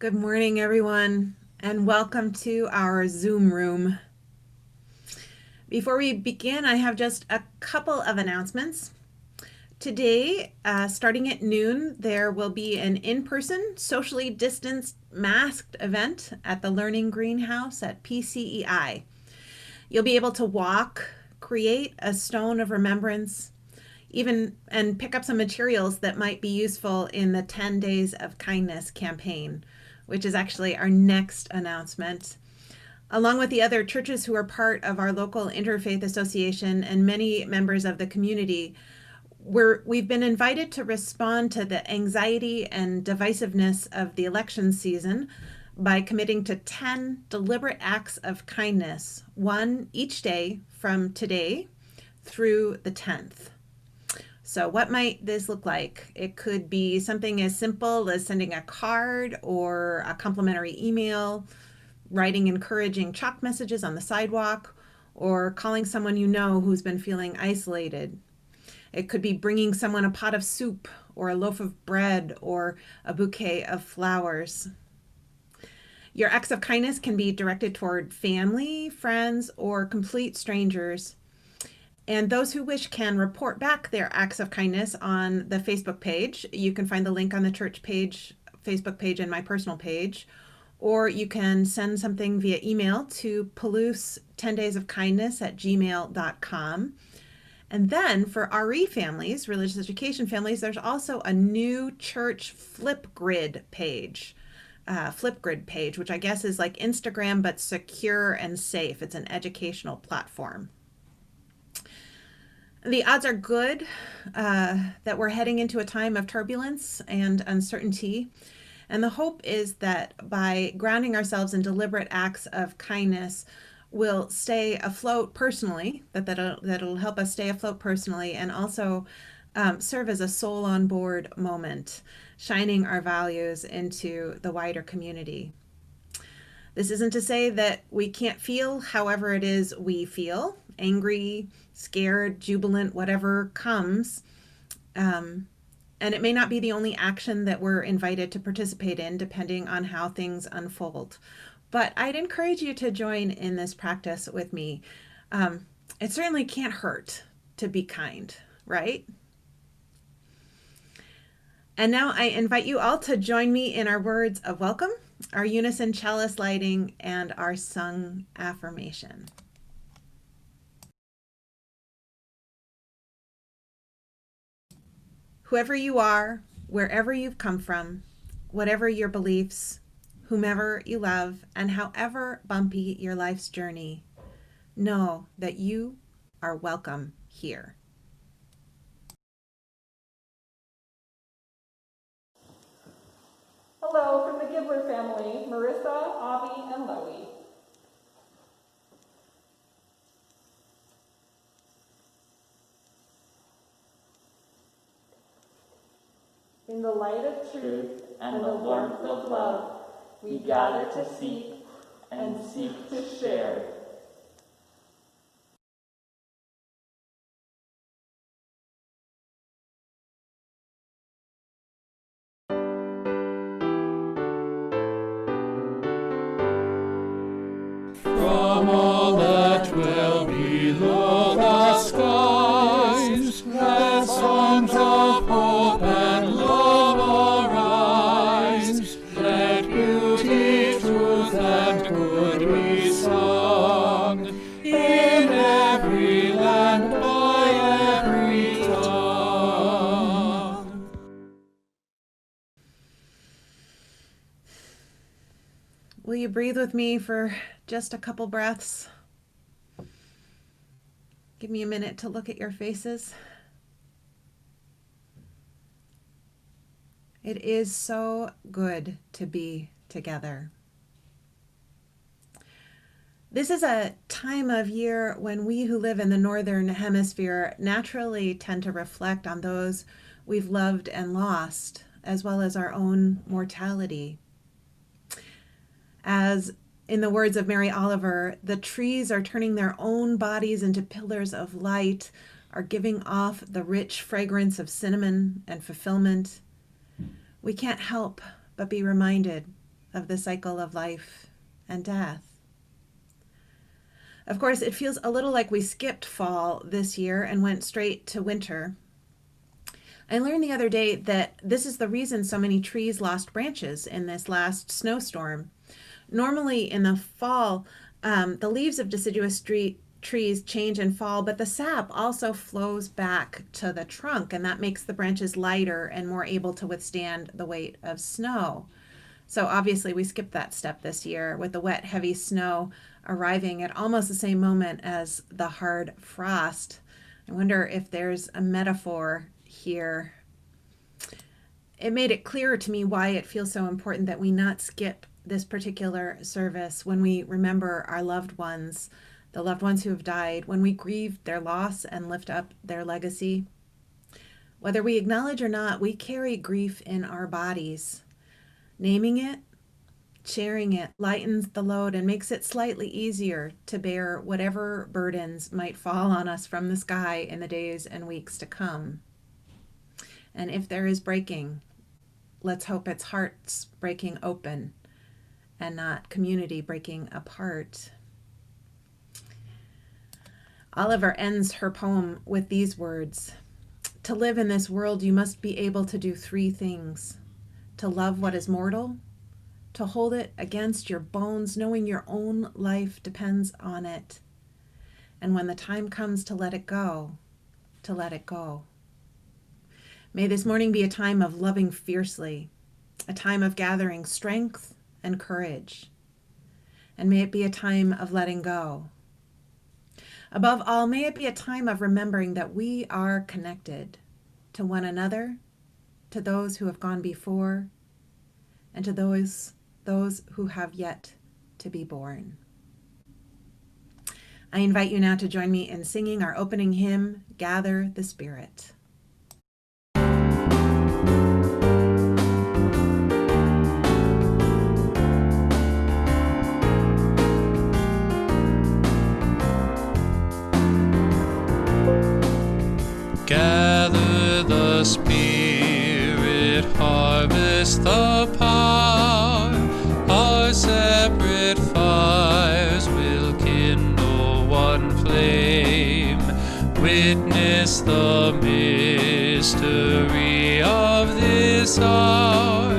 Good morning, everyone, and welcome to our Zoom room. Before we begin, I have just a couple of announcements. Today, starting at noon, there will be an in-person, socially distanced, masked event at the Learning Greenhouse at PCEI. You'll be able to walk, create a stone of remembrance, and pick up some materials that might be useful in the 10 Days of Kindness campaign, which is actually our next announcement. Along with the other churches who are part of our local interfaith association and many members of the community, we've been invited to respond to the anxiety and divisiveness of the election season by committing to 10 deliberate acts of kindness, one each day from today through the 10th. So what might this look like? It could be something as simple as sending a card or a complimentary email, writing encouraging chalk messages on the sidewalk, or calling someone you know who's been feeling isolated. It could be bringing someone a pot of soup or a loaf of bread or a bouquet of flowers. Your acts of kindness can be directed toward family, friends, or complete strangers. And those who wish can report back their acts of kindness on the Facebook page. You can find the link on the church page, Facebook page, and my personal page. Or you can send something via email to palouse10daysofkindness@gmail.com. And then for RE families, religious education families, there's also a new church Flipgrid page, which I guess is like Instagram, but secure and safe. It's an educational platform. The odds are good that we're heading into a time of turbulence and uncertainty. And the hope is that by grounding ourselves in deliberate acts of kindness, we'll stay afloat personally, that'll help us stay afloat personally, and also serve as a soul on board moment, shining our values into the wider community. This isn't to say that we can't feel however it is we feel, angry, scared, jubilant, whatever comes. And it may not be the only action that we're invited to participate in, depending on how things unfold. But I'd encourage you to join in this practice with me. It certainly can't hurt to be kind, right? And now I invite you all to join me in our words of welcome, our unison chalice lighting, and our sung affirmation. Whoever you are, wherever you've come from, whatever your beliefs, whomever you love, and however bumpy your life's journey, know that you are welcome here. Hello from the Gibbler family, Marissa, Avi, and Loie. In the light of truth and the warmth of love, we gather to seek and seek to share. From all that dwell below the skies, let songs of hope and love arise. Let beauty, truth, and good be sung in every land by every tongue. Will you breathe with me for just a couple breaths? Give me a minute to look at your faces. It is so good to be together. This is a time of year when we who live in the Northern Hemisphere naturally tend to reflect on those we've loved and lost, as well as our own mortality. As in the words of Mary Oliver, the trees are turning their own bodies into pillars of light, are giving off the rich fragrance of cinnamon and fulfillment. We can't help but be reminded of the cycle of life and death. Of course, it feels a little like we skipped fall this year and went straight to winter. I learned the other day that this is the reason so many trees lost branches in this last snowstorm. Normally in the fall, the leaves of deciduous trees change and fall, but the sap also flows back to the trunk, and that makes the branches lighter and more able to withstand the weight of snow. So obviously we skipped that step this year with the wet, heavy snow arriving at almost the same moment as the hard frost. I wonder if there's a metaphor here. It made it clearer to me why it feels so important that we not skip this particular service when we remember our loved ones, the loved ones who have died, when we grieve their loss and lift up their legacy. Whether we acknowledge or not, we carry grief in our bodies. Naming it, sharing it, lightens the load and makes it slightly easier to bear whatever burdens might fall on us from the sky in the days and weeks to come. And if there is breaking, let's hope it's hearts breaking open and not community breaking apart. Oliver ends her poem with these words: "To live in this world, you must be able to do 3 things: to love what is mortal, to hold it against your bones, knowing your own life depends on it, and when the time comes to let it go, to let it go." May this morning be a time of loving fiercely, a time of gathering strength and courage, and may it be a time of letting go. Above all, may it be a time of remembering that we are connected to one another, to those who have gone before, and to those who have yet to be born. I invite you now to join me in singing our opening hymn, Gather the Spirit. Gather the Spirit, harvest the power. Our separate fires will kindle one flame. Witness the mystery of this hour.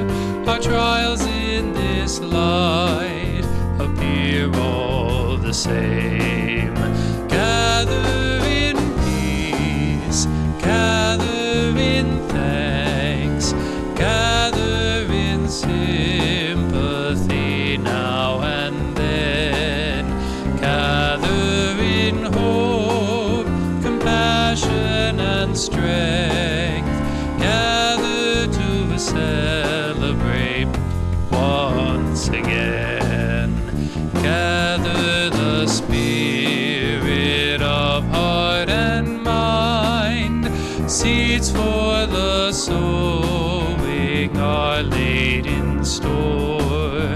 Our trials in this light appear all the same. Gather in peace, gather in thanks, gather in sympathy now and then, gather in hope, compassion and strength, gather to celebrate once again. Gather the spirit of heart and mind, seeds for the sowing are laid in store,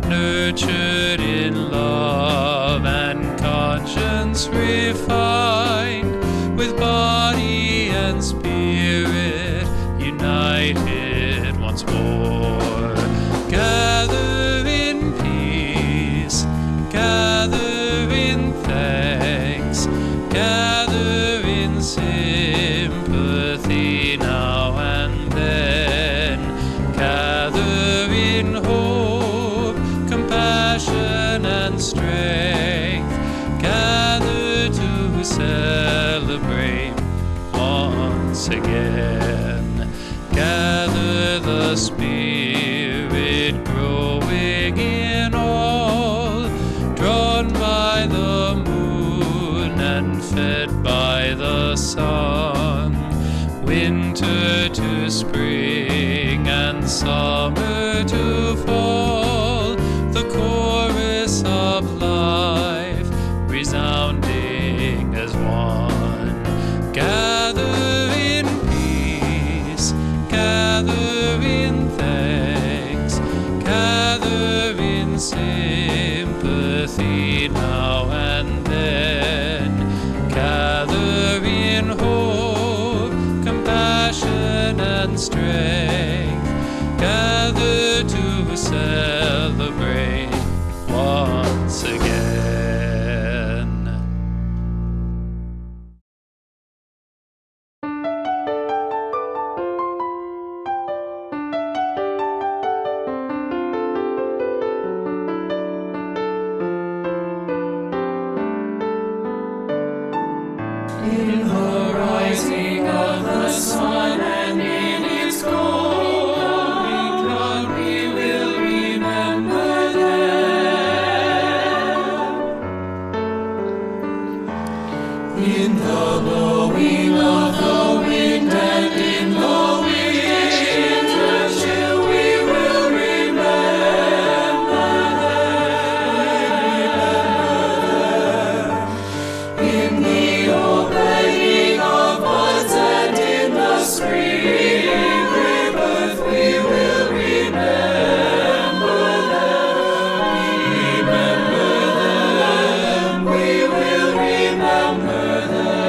nurtured in love and conscience refined, with body and spirit united once more. Gather in peace, gather in thanks, gather in sympathy now and then, gather in hope, compassion and strength, gather to celebrate once again. Gather the Spirit growing in all, drawn by the moon and fed by the sun, winter to spring and summer to fall, the chorus of life resounding as one. Gather in peace, gather in thanks, gather in sympathy now and then, gather in hope, compassion and strength, gather to celebrate In the rising of the sun and in its going down, we will remember them. In the blowing of the wind and in the winter chill, we will remember them. In the opening of buds and in the spring rebirth, we will remember them. We will remember them.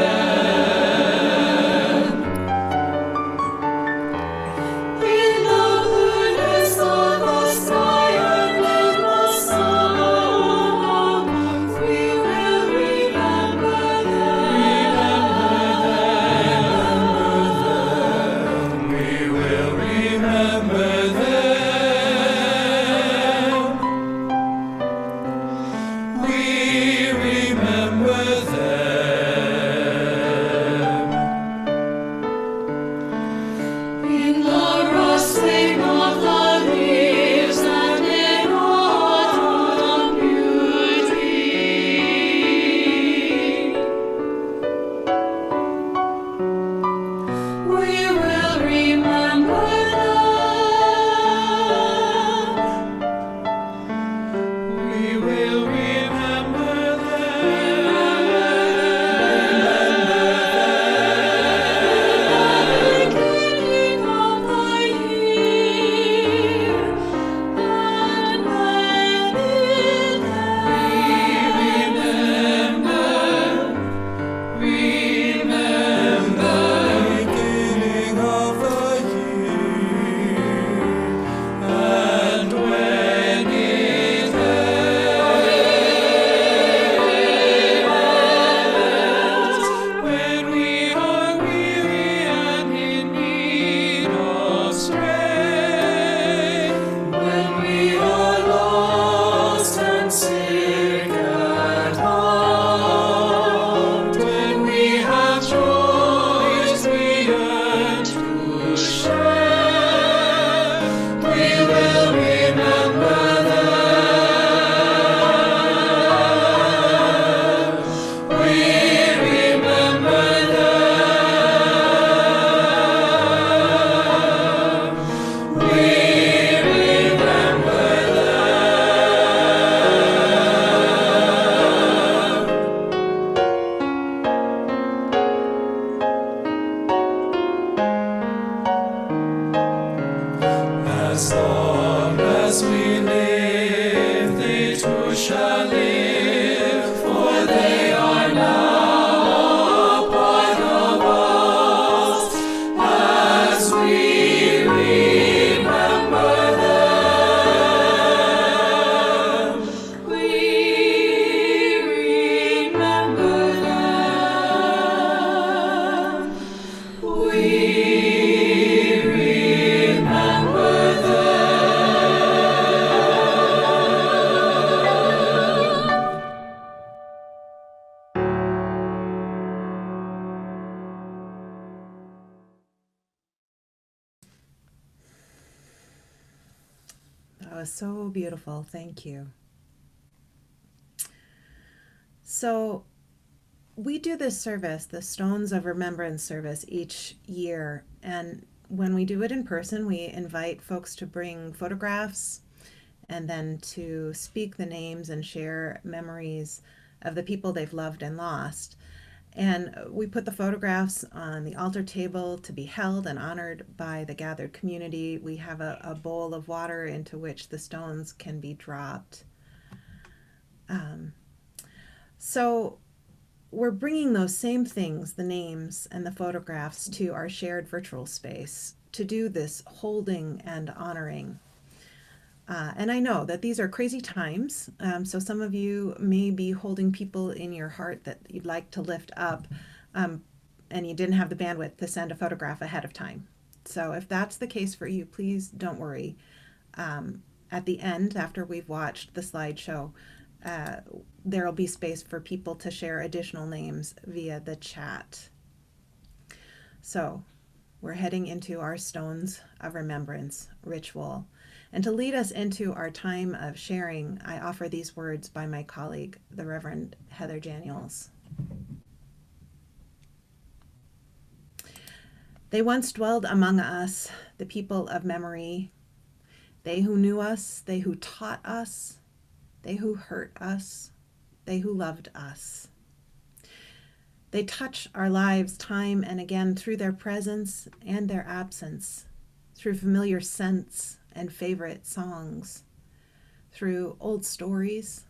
In the blueness of the sky and in the song, we will remember them. We will remember them. We remember them. In the rustling of the leaves and in autumn beauty, we will remember them. We will remember them. Beginning of the year, and when it remember, beginning of the year, and when it ends, when we are weary and in need of strength, when we are lost and sick at heart, when we have joys we yearn to share, we will remember them. We remember them. We remember them. As long as we live, they too shall live, for they are now a part of us, as we remember them. We remember them. We remember them. That was so beautiful. Thank you. So, we do this service, the Stones of Remembrance service, each year. And when we do it in person, we invite folks to bring photographs and then to speak the names and share memories of the people they've loved and lost. And we put the photographs on the altar table to be held and honored by the gathered community. We have a bowl of water into which the stones can be dropped. So we're bringing those same things, the names and the photographs, to our shared virtual space to do this holding and honoring. And I know that these are crazy times, so some of you may be holding people in your heart that you'd like to lift up, and you didn't have the bandwidth to send a photograph ahead of time. So if that's the case for you, please don't worry. At the end, after we've watched the slideshow, there will be space for people to share additional names via the chat. So we're heading into our Stones of Remembrance ritual. And to lead us into our time of sharing, I offer these words by my colleague, the Reverend Heather Daniels. They once dwelled among us, the people of memory, they who knew us, they who taught us, they who hurt us, they who loved us. They touch our lives time and again through their presence and their absence, through familiar scents and favorite songs, through old stories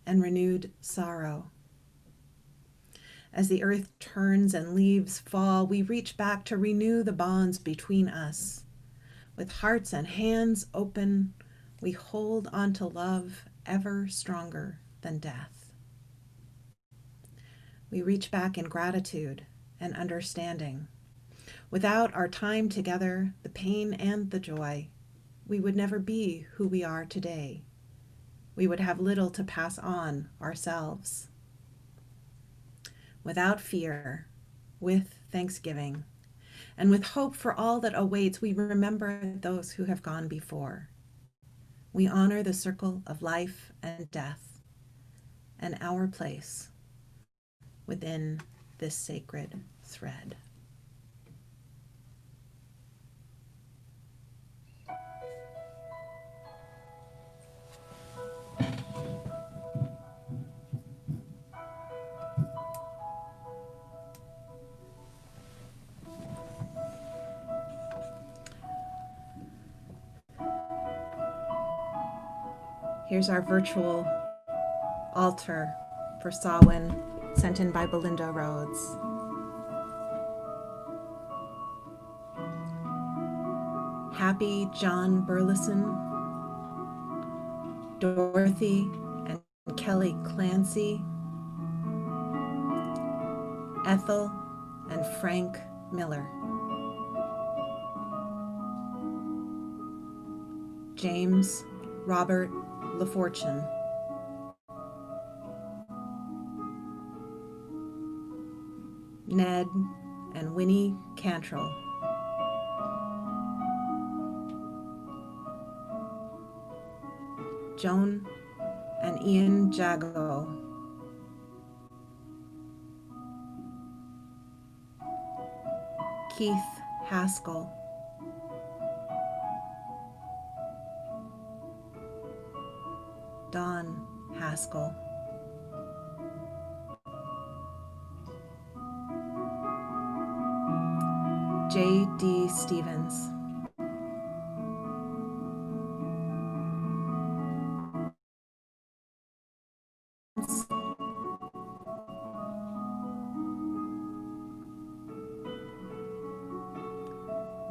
and renewed sorrow. As the earth turns and leaves fall, we reach back to renew the bonds between us. With hearts and hands open, we hold on to love ever stronger than death. We reach back in gratitude and understanding. Without our time together, the pain and the joy, we would never be who we are today. We would have little to pass on ourselves. Without fear, with thanksgiving, and with hope for all that awaits, we remember those who have gone before. We honor the circle of life and death and our place within this sacred thread. Here's our virtual altar for Samhain, sent in by Belinda Rhodes. Happy John Burleson, Dorothy and Kelly Clancy, Ethel and Frank Miller, James Robert LaFortune, Ned and Winnie Cantrell, Joan and Ian Jago, Keith Haskell, Don Haskell, J.D. Stevens,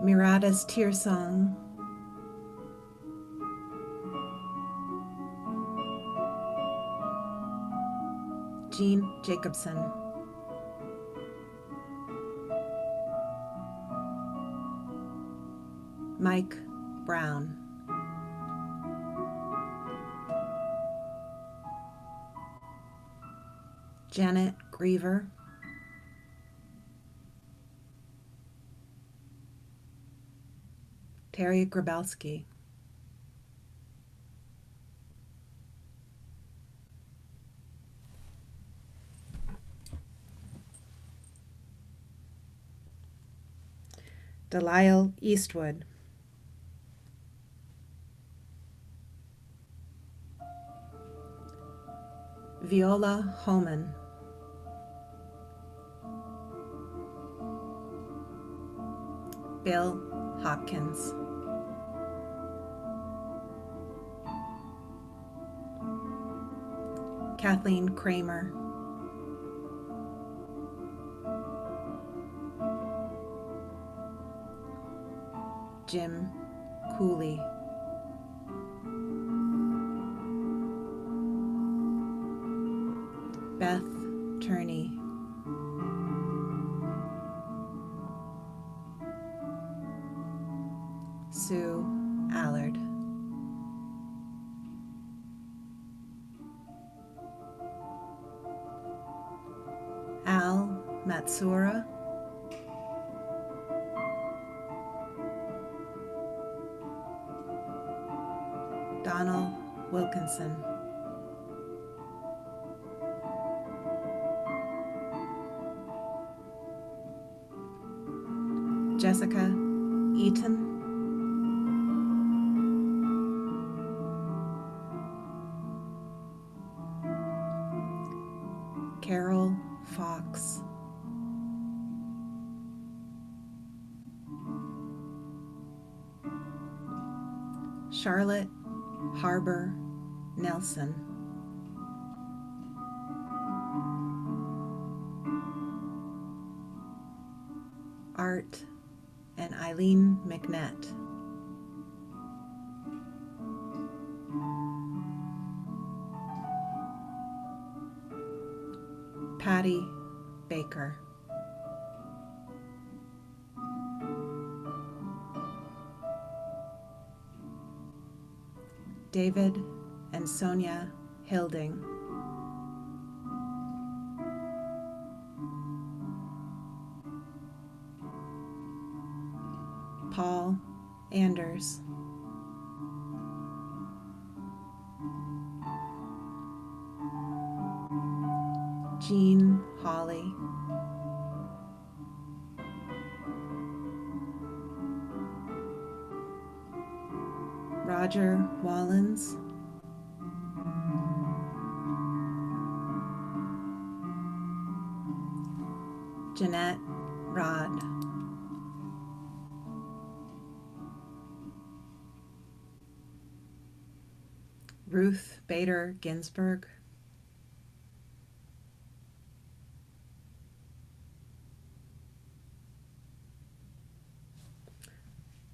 Mirada's Tear Song, Jean Jacobson, Mike Brown, Janet Griever, Terry Grabowski, Delisle Eastwood, Viola Holman, Bill Hopkins, Kathleen Kramer, Jim Cooley, Beth Turney, Sue Allard, Al Matsura, Donald Wilkinson, Jessica Eaton, Carol Fox, Charlotte Harbor Nelson, Art and Eileen McNett, Patty Baker, David and Sonia Hilding, Paul Anders, Jean Hawley, Roger Wallens, Jeanette Rod, Ruth Bader Ginsburg,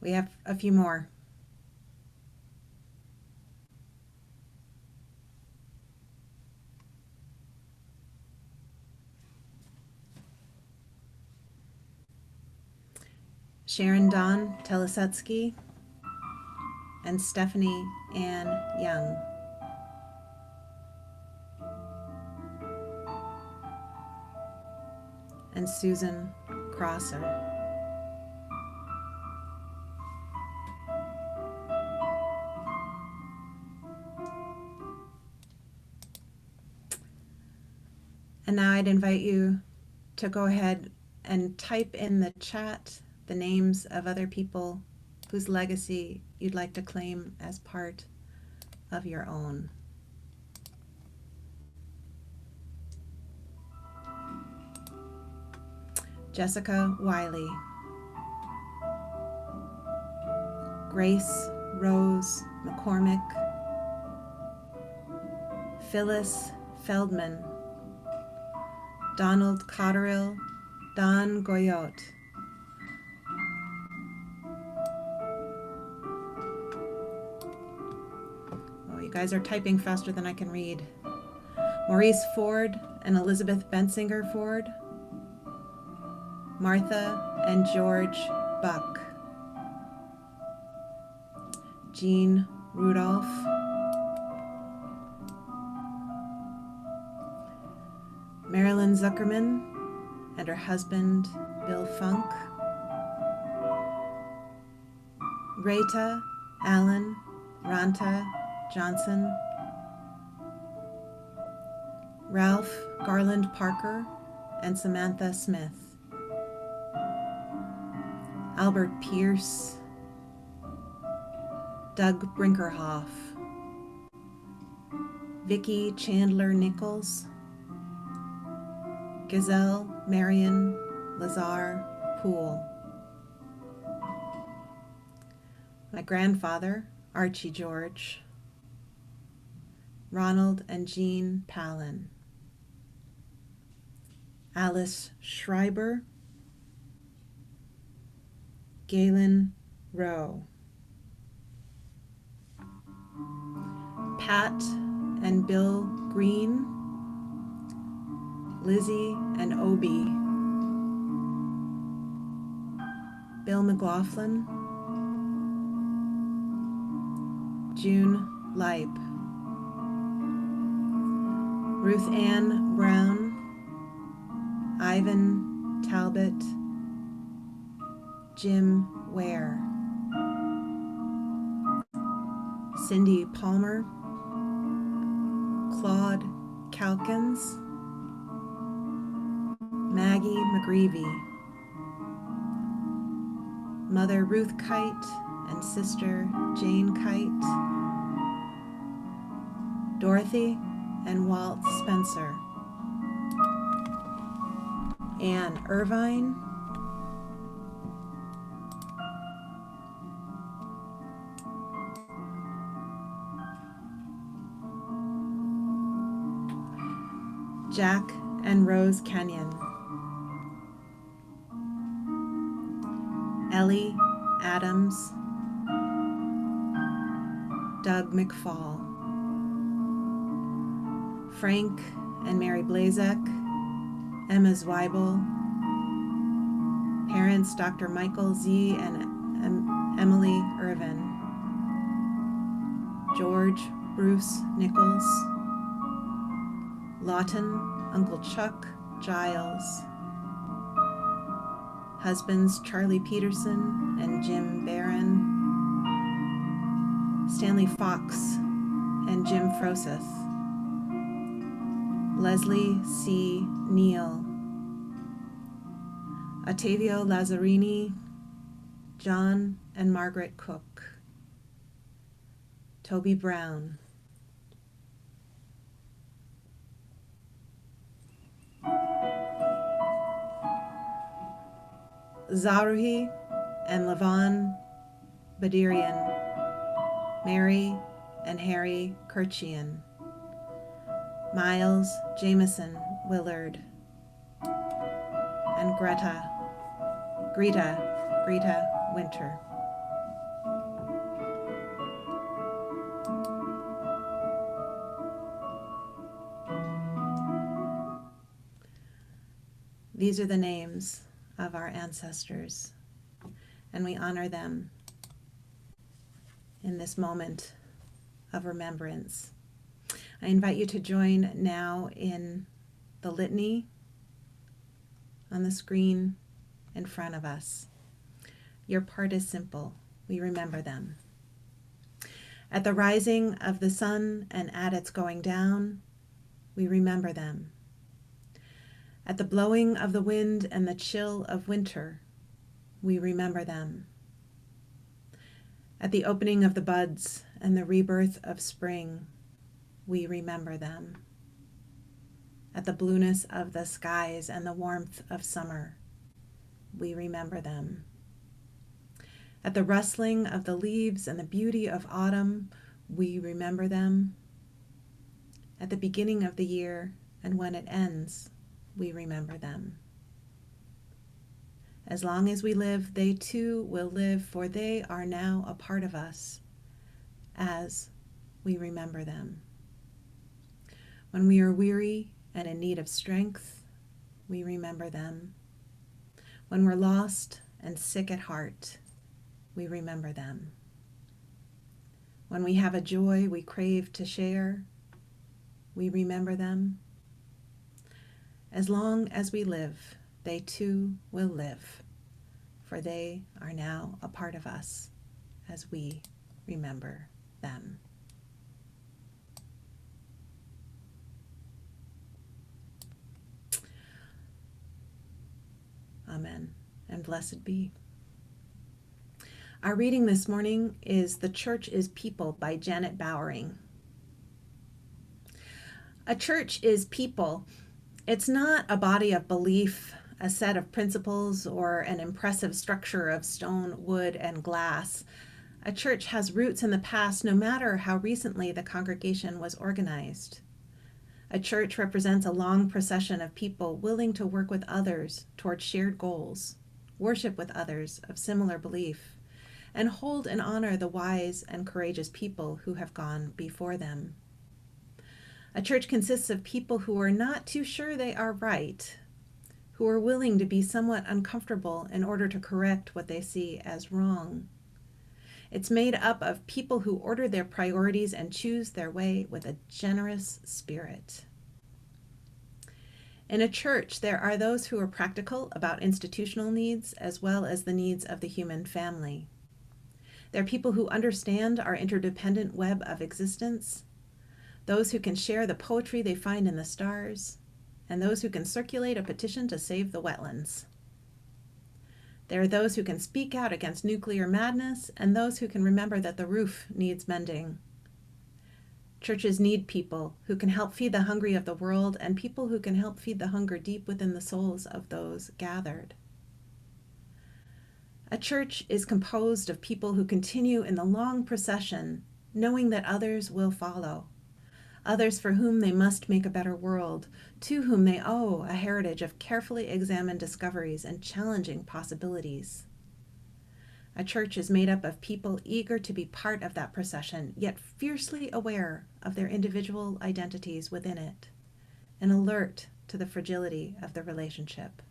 we have a few more. Sharon Dawn Telesetsky and Stephanie Ann Young. And Susan Crosser. And now I'd invite you to go ahead and type in the chat the names of other people whose legacy you'd like to claim as part of your own. Jessica Wiley, Grace Rose McCormick, Phyllis Feldman, Donald Cotterill, Don Goyot, oh, you guys are typing faster than I can read. Maurice Ford and Elizabeth Bensinger Ford, Martha and George Buck, Jean Rudolph, Marilyn Zuckerman and her husband Bill Funk, Rita Allen Ranta Johnson, Ralph Garland Parker and Samantha Smith, Albert Pierce, Doug Brinkerhoff, Vicki Chandler Nichols, Gazelle Marion Lazar Poole, my grandfather Archie George, Ronald and Jean Palin, Alice Schreiber, Galen Rowe, Pat and Bill Green, Lizzie and Obie, Bill McLaughlin, June Leip, Ruth Ann Brown, Ivan Talbot, Jim Ware, Cindy Palmer, Claude Calkins, Maggie McGreevy, Mother Ruth Kite and Sister Jane Kite, Dorothy and Walt Spencer, Anne Irvine, Jack and Rose Kenyon, Ellie Adams, Doug McFall, Frank and Mary Blazek, Emma Zweibel, parents Dr. Michael Z. and Emily Irvin, George Bruce Nichols, Lawton, Uncle Chuck, Giles, husbands Charlie Peterson and Jim Barron, Stanley Fox and Jim Froseth, Leslie C. Neal, Ottavio Lazzarini, John and Margaret Cook, Toby Brown, Zaruhi and Levon Badirian, Mary and Harry Kirchian, Miles Jameson Willard, and Greta Winter. These are the names of our ancestors, and we honor them in this moment of remembrance. I invite you to join now in the litany on the screen in front of us. Your part is simple. We remember them. At the rising of the sun and at its going down, we remember them. At the blowing of the wind and the chill of winter, we remember them. At the opening of the buds and the rebirth of spring, we remember them. At the blueness of the skies and the warmth of summer, we remember them. At the rustling of the leaves and the beauty of autumn, we remember them. At the beginning of the year and when it ends, we remember them. As long as we live, they too will live, for they are now a part of us as we remember them. When we are weary and in need of strength, we remember them. When we're lost and sick at heart, we remember them. When we have a joy we crave to share, we remember them. As long as we live, they too will live, for they are now a part of us as we remember them. Amen, and blessed be. Our reading this morning is The Church is People by Janet Bowering. A church is people. It's not a body of belief, a set of principles, or an impressive structure of stone, wood, and glass. A church has roots in the past, no matter how recently the congregation was organized. A church represents a long procession of people willing to work with others toward shared goals, worship with others of similar belief, and hold and honor the wise and courageous people who have gone before them. A church consists of people who are not too sure they are right, who are willing to be somewhat uncomfortable in order to correct what they see as wrong. It's made up of people who order their priorities and choose their way with a generous spirit. In a church, there are those who are practical about institutional needs as well as the needs of the human family. There are people who understand our interdependent web of existence, those who can share the poetry they find in the stars, and those who can circulate a petition to save the wetlands. There are those who can speak out against nuclear madness, and those who can remember that the roof needs mending. Churches need people who can help feed the hungry of the world, and people who can help feed the hunger deep within the souls of those gathered. A church is composed of people who continue in the long procession, knowing that others will follow, others for whom they must make a better world, to whom they owe a heritage of carefully examined discoveries and challenging possibilities. A church is made up of people eager to be part of that procession, yet fiercely aware of their individual identities within it, and alert to the fragility of the relationship.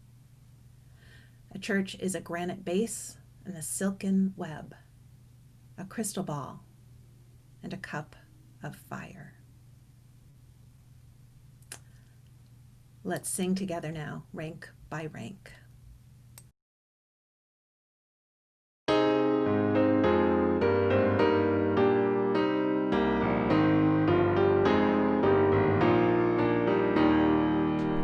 A church is a granite base and a silken web, a crystal ball and a cup of fire. Let's sing together now, rank by rank.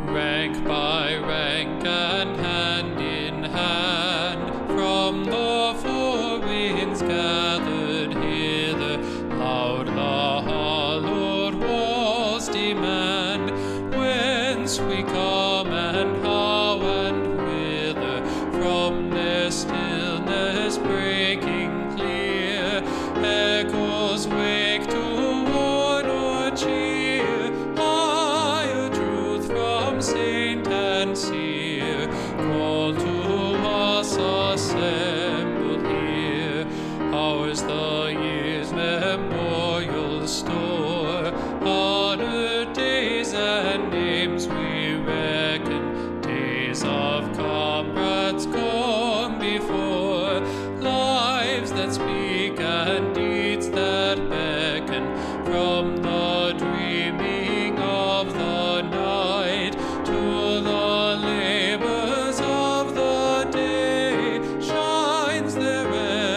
Rank by rank and hand in hand, from the four winds gathered hither, loud the hallowed walls demand, whence we come and how and whither, from their stillness breaking clear, echoes wake to warn or cheer, higher truth from saint and seer, call to us assembled here. Ours the year's memorial store, honored days and names we reckon, days of comrades gone before, lives that speak and deeds that beckon, from the dreaming of the night to the labors of the day, shines their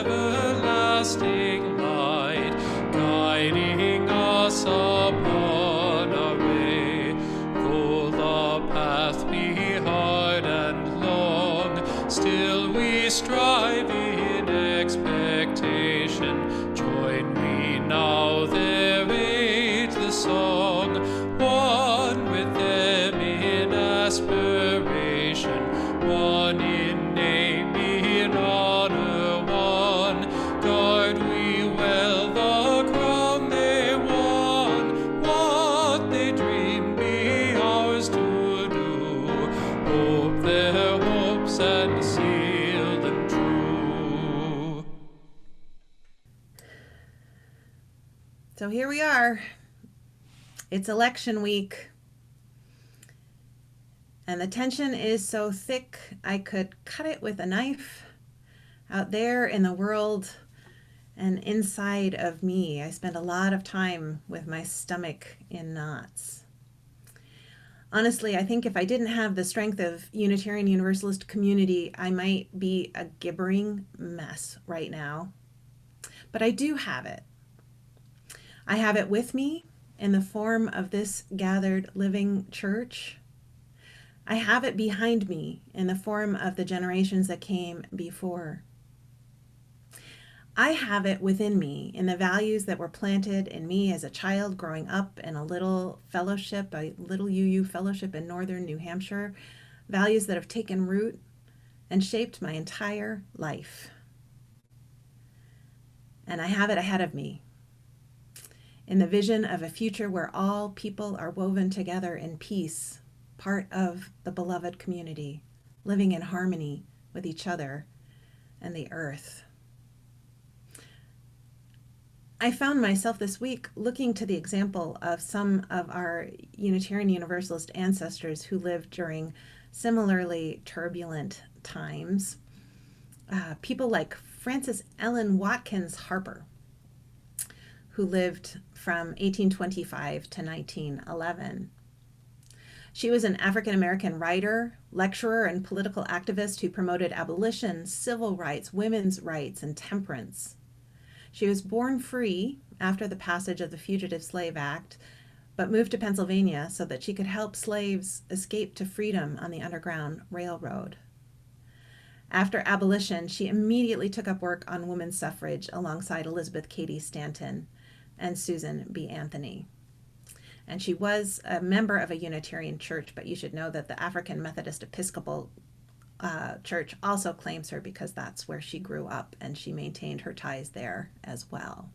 everlasting light, guiding us upon our way. Though the path be hard and long, still we strive in expectation. Join we now their age the song, one with them in aspiration, one in name, in honor, one. Guard we well the crown they won, what they dream be ours to do, hope their hopes and seal them true. So here we are. It's election week. And the tension is so thick, I could cut it with a knife. Out there in the world and inside of me, I spend a lot of time with my stomach in knots. Honestly, I think if I didn't have the strength of Unitarian Universalist community, I might be a gibbering mess right now. But I do have it. I have it with me in the form of this gathered living church. I have it behind me in the form of the generations that came before. I have it within me in the values that were planted in me as a child growing up in a little fellowship, a little UU fellowship in northern New Hampshire, values that have taken root and shaped my entire life. And I have it ahead of me in the vision of a future where all people are woven together in peace, part of the beloved community, living in harmony with each other and the earth. I found myself this week looking to the example of some of our Unitarian Universalist ancestors who lived during similarly turbulent times. People like Frances Ellen Watkins Harper, who lived from 1825 to 1911. She was an African American writer, lecturer, and political activist who promoted abolition, civil rights, women's rights, and temperance. She was born free after the passage of the Fugitive Slave Act, but moved to Pennsylvania so that she could help slaves escape to freedom on the Underground Railroad. After abolition, she immediately took up work on women's suffrage alongside Elizabeth Cady Stanton and Susan B. Anthony. And she was a member of a Unitarian church, but you should know that the African Methodist Episcopal Church also claims her because that's where she grew up, and she maintained her ties there as well.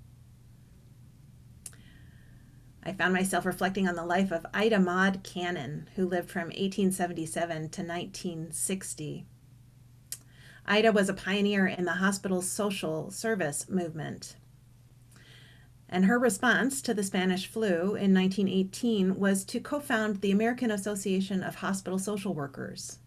I found myself reflecting on the life of Ida Maud Cannon, who lived from 1877 to 1960. Ida was a pioneer in the hospital social service movement. And her response to the Spanish flu in 1918 was to co-found the American Association of Hospital Social Workers.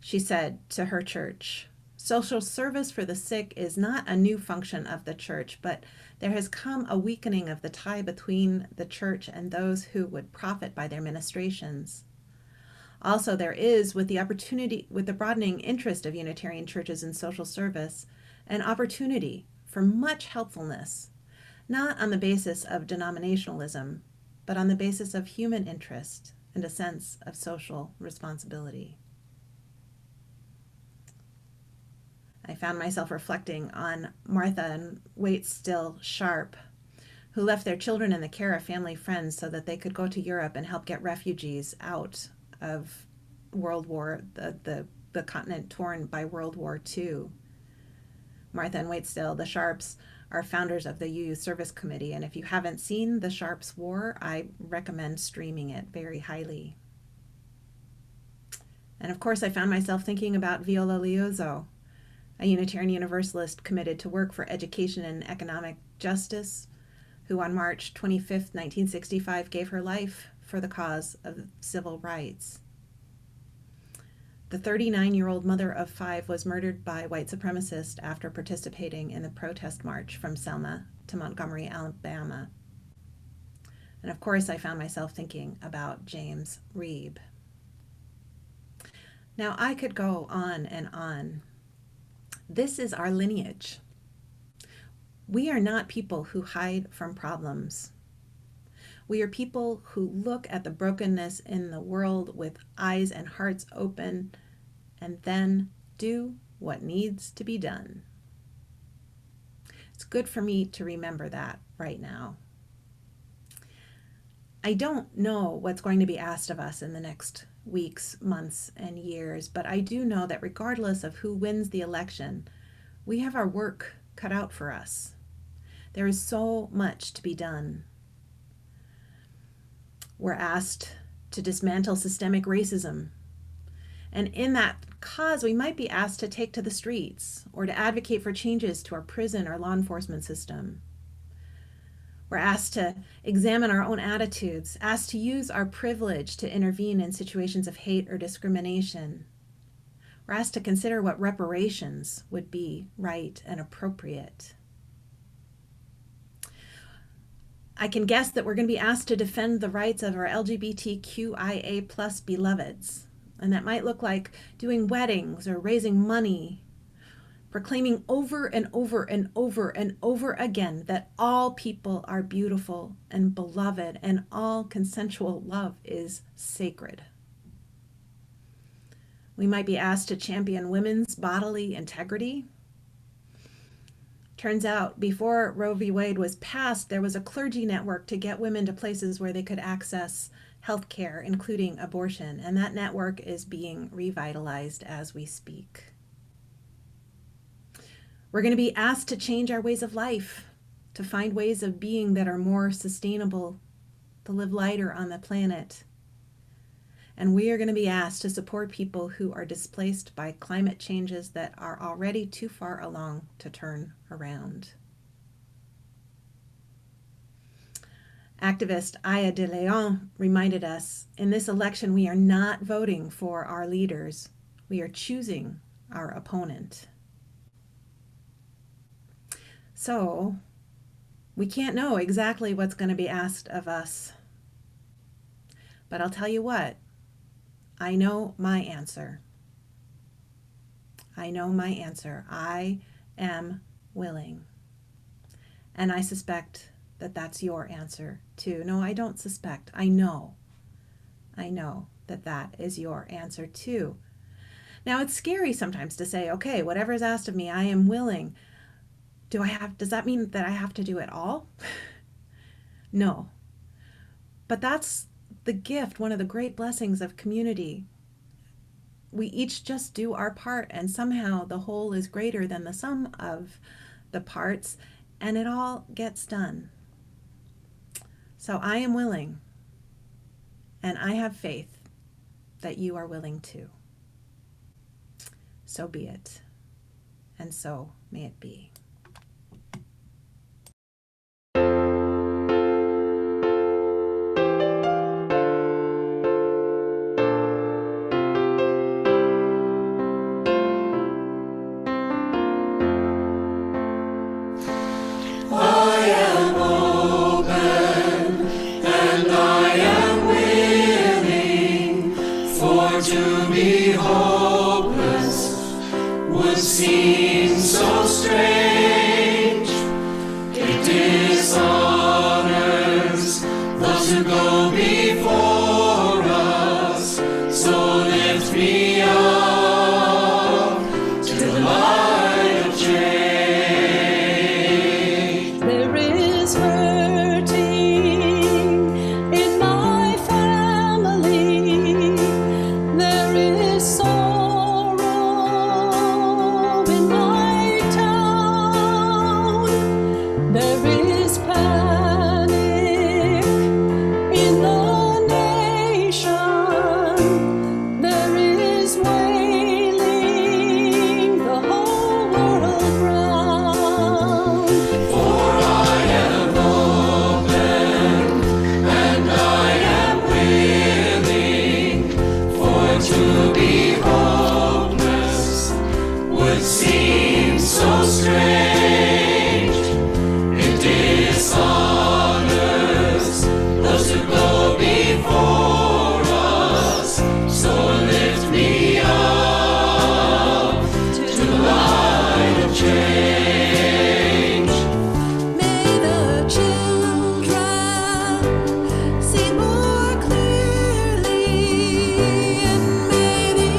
She said to her church, "Social service for the sick is not a new function of the church, but there has come a weakening of the tie between the church and those who would profit by their ministrations. Also, there is, with the broadening interest of Unitarian churches in social service, an opportunity for much helpfulness, not on the basis of denominationalism, but on the basis of human interest and a sense of social responsibility." I found myself reflecting on Martha and Waitstill Sharp, who left their children in the care of family friends so that they could go to Europe and help get refugees out of the continent torn by World War II. Martha and Waitstill, the Sharps, are founders of the UU Service Committee, and if you haven't seen The Sharps War, I recommend streaming it very highly. And of course, I found myself thinking about Viola Liuzzo, a Unitarian Universalist committed to work for education and economic justice, who on March 25, 1965, gave her life for the cause of civil rights. The 39-year-old mother of 5 was murdered by white supremacists after participating in the protest march from Selma to Montgomery, Alabama. And of course, I found myself thinking about James Reeb. Now, I could go on and on. This is our lineage. We are not people who hide from problems. We are people who look at the brokenness in the world with eyes and hearts open and then do what needs to be done. It's good for me to remember that right now. I don't know what's going to be asked of us in the next weeks, months, and years, but I do know that regardless of who wins the election, we have our work cut out for us. There is so much to be done. We're asked to dismantle systemic racism. And in that cause, we might be asked to take to the streets or to advocate for changes to our prison or law enforcement system. We're asked to examine our own attitudes, asked to use our privilege to intervene in situations of hate or discrimination. We're asked to consider what reparations would be right and appropriate. I can guess that we're going to be asked to defend the rights of our LGBTQIA plus beloveds. And that might look like doing weddings or raising money, proclaiming over and over and over and over again that all people are beautiful and beloved and all consensual love is sacred. We might be asked to champion women's bodily integrity. Turns out, before Roe v. Wade was passed, there was a clergy network to get women to places where they could access health care, including abortion, and that network is being revitalized as we speak. We're going to be asked to change our ways of life, to find ways of being that are more sustainable, to live lighter on the planet. And we are going to be asked to support people who are displaced by climate changes that are already too far along to turn around. Activist Aya de Leon reminded us, in this election we are not voting for our leaders, we are choosing our opponent. So, we can't know exactly what's going to be asked of us. But I'll tell you what, I know my answer. I know my answer. I am willing. And I suspect that that's your answer too. No, I don't suspect. I know. I know that that is your answer too. Now, it's scary sometimes to say, okay, whatever is asked of me, I am willing. Does that mean that I have to do it all? No. But that's the gift, one of the great blessings of community. We each just do our part, and somehow the whole is greater than the sum of the parts, and it all gets done. So I am willing, and I have faith that you are willing too. So be it, and so may it be. To be hopeless would seem so strange. It dishonors those who go before us. So lift me up to the light of change. There is hurting in my family. There is sorrow in my town. There is panic in the nation. There is wailing the whole world round. For I am open and I am willing, for to be hopeless would seem so strange. It dishonors those who go before us. So lift me up to the light of change. May the children see more clearly, and may the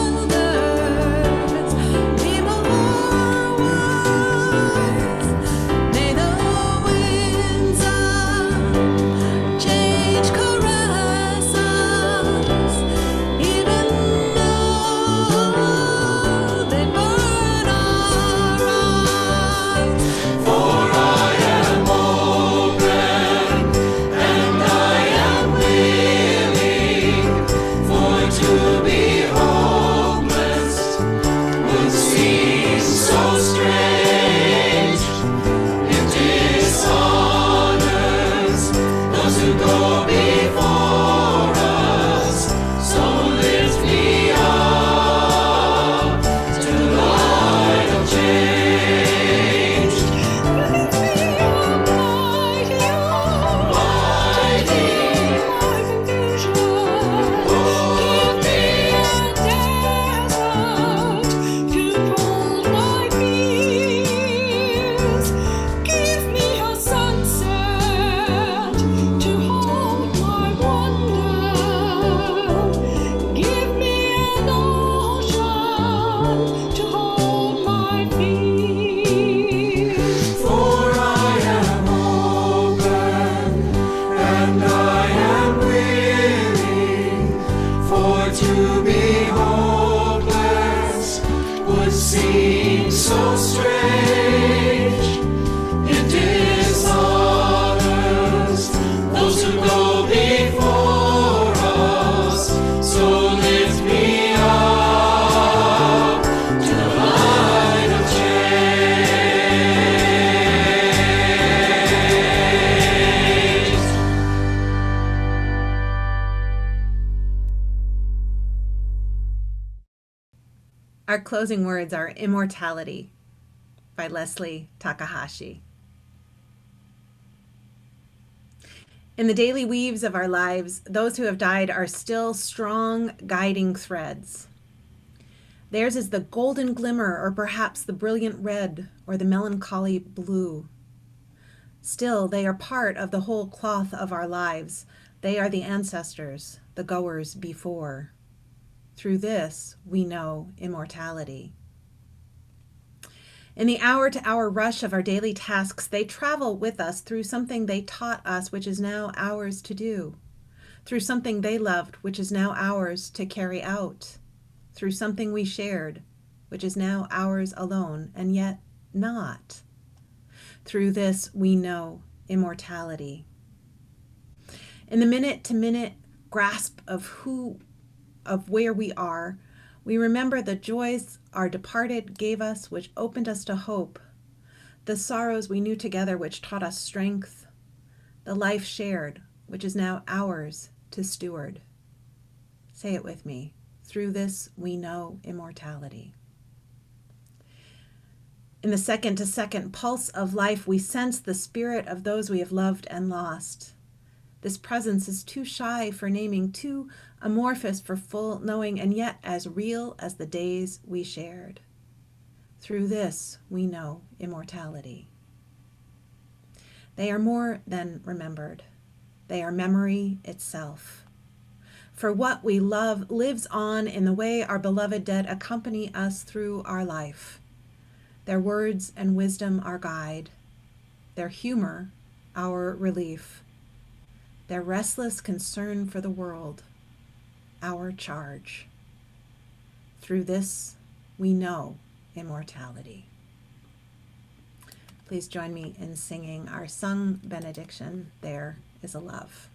elders be more wise. May the winds of change caress us, even though they burn our eyes. For I am open and I am willing, for to be hopeless would seem so strange. It dishonors those who go before us. So lift me up to the light of change. For I am open and I am willing, for to be hopeless would seem so strange. It dishonors those who go before us. So lift me up to the light of change. Our closing words are Immortality by Leslie Takahashi. In the daily weaves of our lives, those who have died are still strong guiding threads. Theirs is the golden glimmer, or perhaps the brilliant red, or the melancholy blue. Still, they are part of the whole cloth of our lives. They are the ancestors, the goers before. Through this, we know immortality. In the hour-to-hour rush of our daily tasks, they travel with us through something they taught us, which is now ours to do, through something they loved, which is now ours to carry out, through something we shared, which is now ours alone, and yet not. Through this, we know immortality. In the minute-to-minute grasp of where we are, we remember the joys our departed gave us, which opened us to hope, the sorrows we knew together, which taught us strength, the life shared, which is now ours to steward. Say it with me. Through this, we know immortality. In the second-to-second pulse of life, we sense the spirit of those we have loved and lost. This presence is too shy for naming, too amorphous for full knowing, and yet as real as the days we shared. Through this, we know immortality. They are more than remembered. They are memory itself. For what we love lives on in the way our beloved dead accompany us through our life. Their words and wisdom our guide. Their humor our relief. Their restless concern for the world, our charge. Through this, we know immortality. Please join me in singing our sung benediction, There is a Love.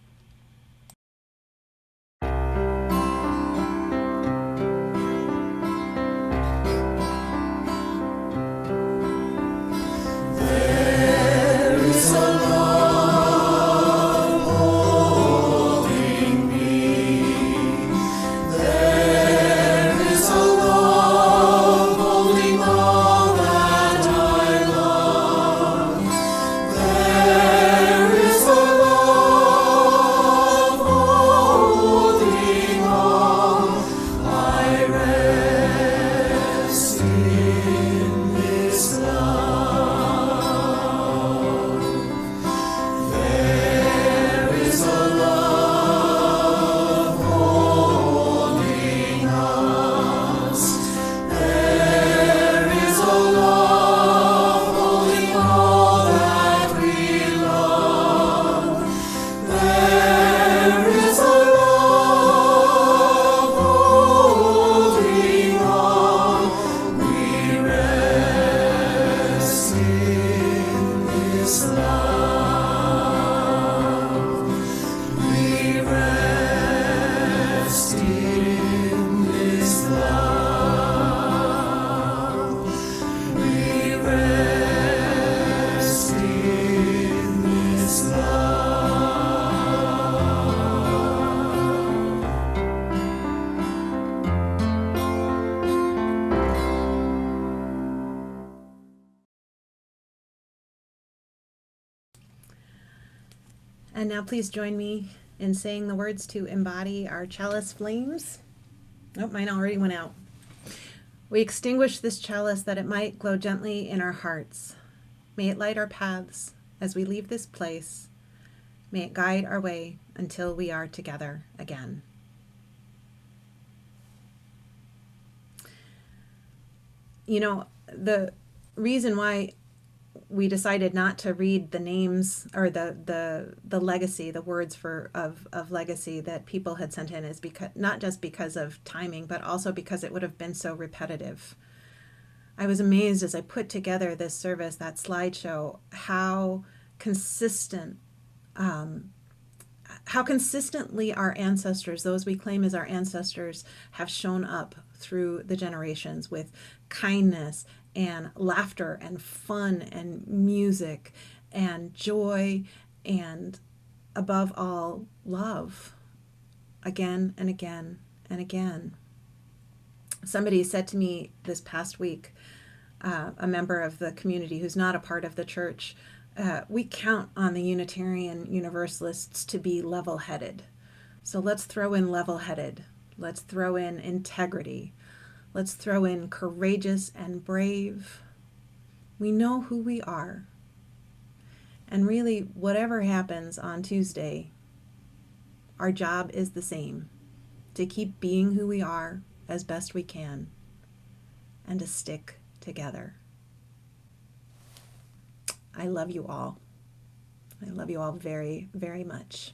And now please join me in saying the words to embody our chalice flames. Oh, mine already went out. We extinguish this chalice that it might glow gently in our hearts. May it light our paths as we leave this place. May it guide our way until we are together again. You know, the reason why we decided not to read the names or the legacy, the words of legacy that people had sent in is because not just because of timing, but also because it would have been so repetitive. I was amazed as I put together this service, that slideshow, how consistently our ancestors, those we claim as our ancestors, have shown up through the generations with kindness and laughter and fun and music and joy and, above all, love, again and again and again. Somebody said to me this past week, a member of the community who's not a part of the church, we count on the Unitarian Universalists to be level-headed. So let's throw in level-headed. Let's throw in integrity. Let's throw in courageous and brave. We know who we are. And really, whatever happens on Tuesday, our job is the same, to keep being who we are as best we can and to stick together. I love you all. I love you all very, very much.